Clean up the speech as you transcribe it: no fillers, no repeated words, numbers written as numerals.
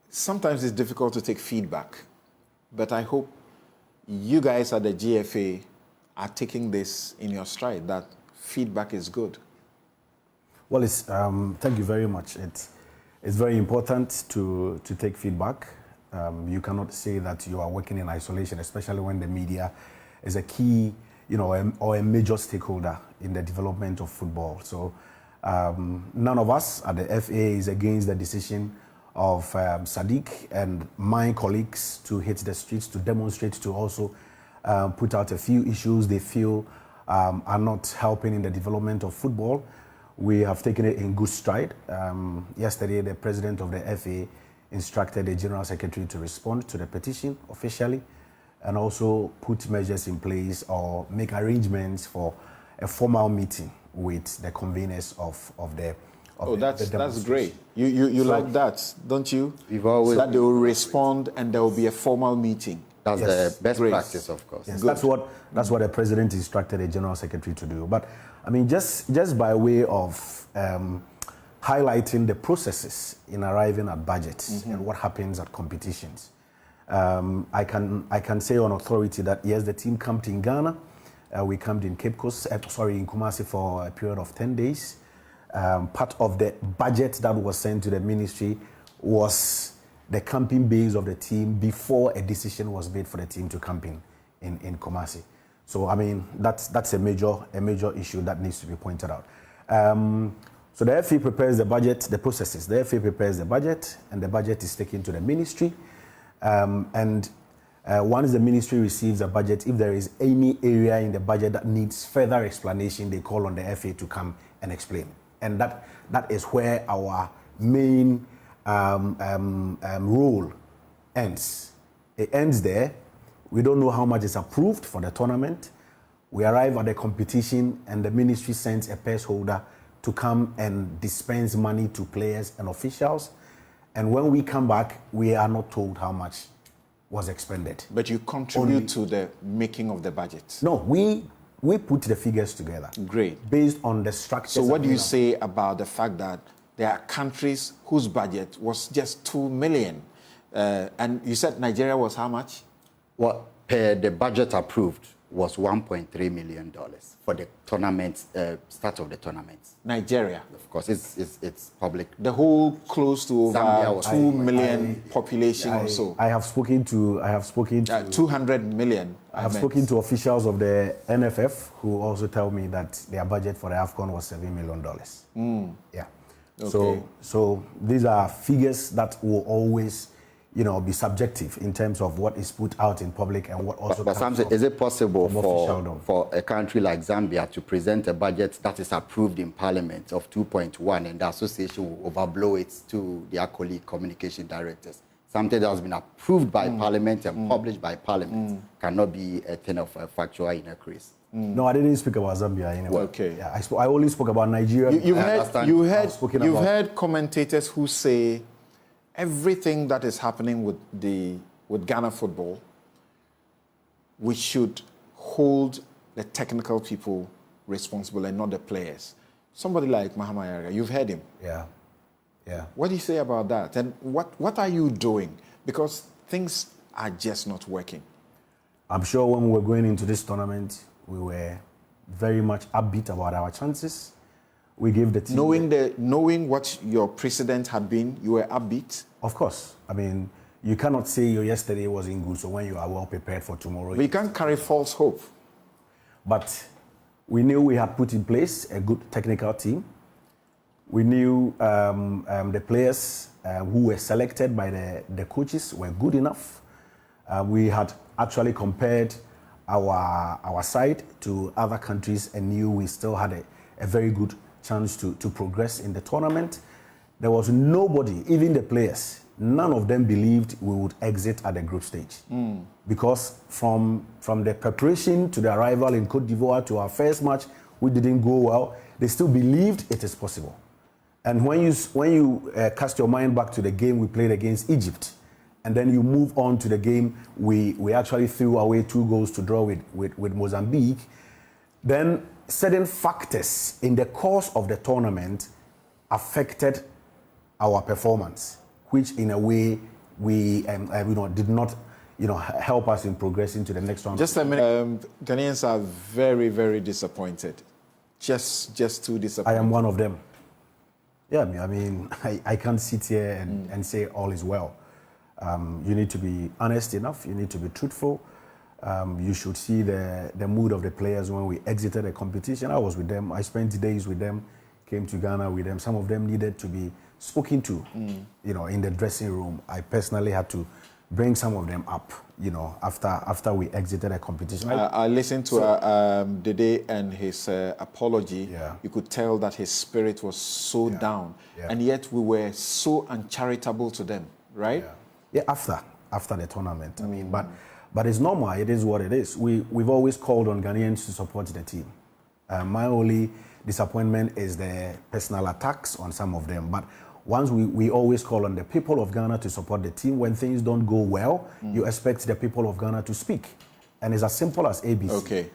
Sometimes it's difficult to take feedback, but I hope you guys at the GFA are taking this in your stride, that feedback is good. Well, thank you very much. It's very important to take feedback. You cannot say that you are working in isolation, especially when the media is a key, or a major stakeholder in the development of football. So none of us at the FA is against the decision of Sadiq and my colleagues to hit the streets to demonstrate, to also put out a few issues they feel are not helping in the development of football. We have taken it in good stride. Yesterday, the president of the FA instructed the general secretary to respond to the petition officially and also put measures in place or make arrangements for a formal meeting with the conveners of the that's great. You so, like that, don't you? We've always, so that they will respond and there will be a formal meeting. That's the best practice, of course. Yes, that's what the president instructed the general secretary to do. But I mean, just by way of highlighting the processes in arriving at budgets and what happens at competitions, I can say on authority that yes, the team camped in Ghana. We camped in Cape Coast, in Kumasi for a period of 10 days. Part of the budget that was sent to the ministry was the camping base of the team before a decision was made for the team to camp in Kumasi. So I mean that's a major issue that needs to be pointed out. So the FA prepares the budget, the processes. The FA prepares the budget, and the budget is taken to the ministry. Once the ministry receives a budget, if there is any area in the budget that needs further explanation, they call on the FA to come and explain. And that is where our main role ends. It ends there. We don't know how much is approved for the tournament. We arrive at the competition and the ministry sends a purse holder to come and dispense money to players and officials. And when we come back, we are not told how much was expended. But you contribute to the making of the budget? No, we put the figures together. Great. Based on the structure. So what do you say about the fact that there are countries whose budget was just 2 million? And you said Nigeria was how much? Well, the budget approved was $1.3 million for the tournament, start of the tournament. Nigeria? Of course, it's public. The whole close to over 2 million population or so. I have spoken to 200 million. I have spoken to officials of the NFF who also tell me that their budget for the AFCON was $7 million. Yeah. Okay. So these are figures that will always, be subjective in terms of what is put out in public and what also. But Samson, is it possible for a country like Zambia to present a budget that is approved in Parliament of 2.1 and the association will overblow it to their colleague communication directors? Something that has been approved by Parliament and published by Parliament cannot be a thing of a factual inaccuracy. No, I didn't speak about Zambia anyway. Okay. Yeah, I only spoke about Nigeria. You've heard commentators who say everything that is happening with Ghana football, we should hold the technical people responsible and not the players. Somebody like Mahama Yariga, you've heard him. Yeah. What do you say about that? And what are you doing? Because things are just not working. I'm sure when we were going into this tournament, we were very much upbeat about our chances. We gave the team... Knowing what your precedent had been, you were upbeat? Of course. I mean, you cannot say your yesterday wasn't good, so when you are well prepared for tomorrow... But you can't carry false hope. But we knew we had put in place a good technical team. We knew the players who were selected by the coaches were good enough. We had actually compared our side to other countries and knew we still had a very good chance to progress in the tournament. There was nobody, even the players, none of them believed we would exit at the group stage. Because from the preparation to the arrival in Cote d'Ivoire to our first match, we didn't go well. They still believed it is possible. And when you cast your mind back to the game we played against Egypt, and then you move on to the game we actually threw away 2 goals to draw with Mozambique, then certain factors in the course of the tournament affected our performance, which in a way we did not help us in progressing to the next round. Just a minute. Ghanaians are very, very disappointed. Just too disappointed. I am one of them. Yeah, I mean, I can't sit here and say all is well. You need to be honest enough. You need to be truthful. You should see the mood of the players when we exited the competition. I was with them. I spent days with them, came to Ghana with them. Some of them needed to be spoken to, in the dressing room. I personally had to bring some of them up, after we exited the competition. I listened to Dede and his apology. Yeah. You could tell that his spirit was so down. Yeah. And yet we were so uncharitable to them, right? Yeah, after the tournament. I mean, but it's normal. It is what it is. We've always called on Ghanaians to support the team. My only disappointment is the personal attacks on some of them. But once we always call on the people of Ghana to support the team. When things don't go well, you expect the people of Ghana to speak. And it's as simple as ABC. Okay.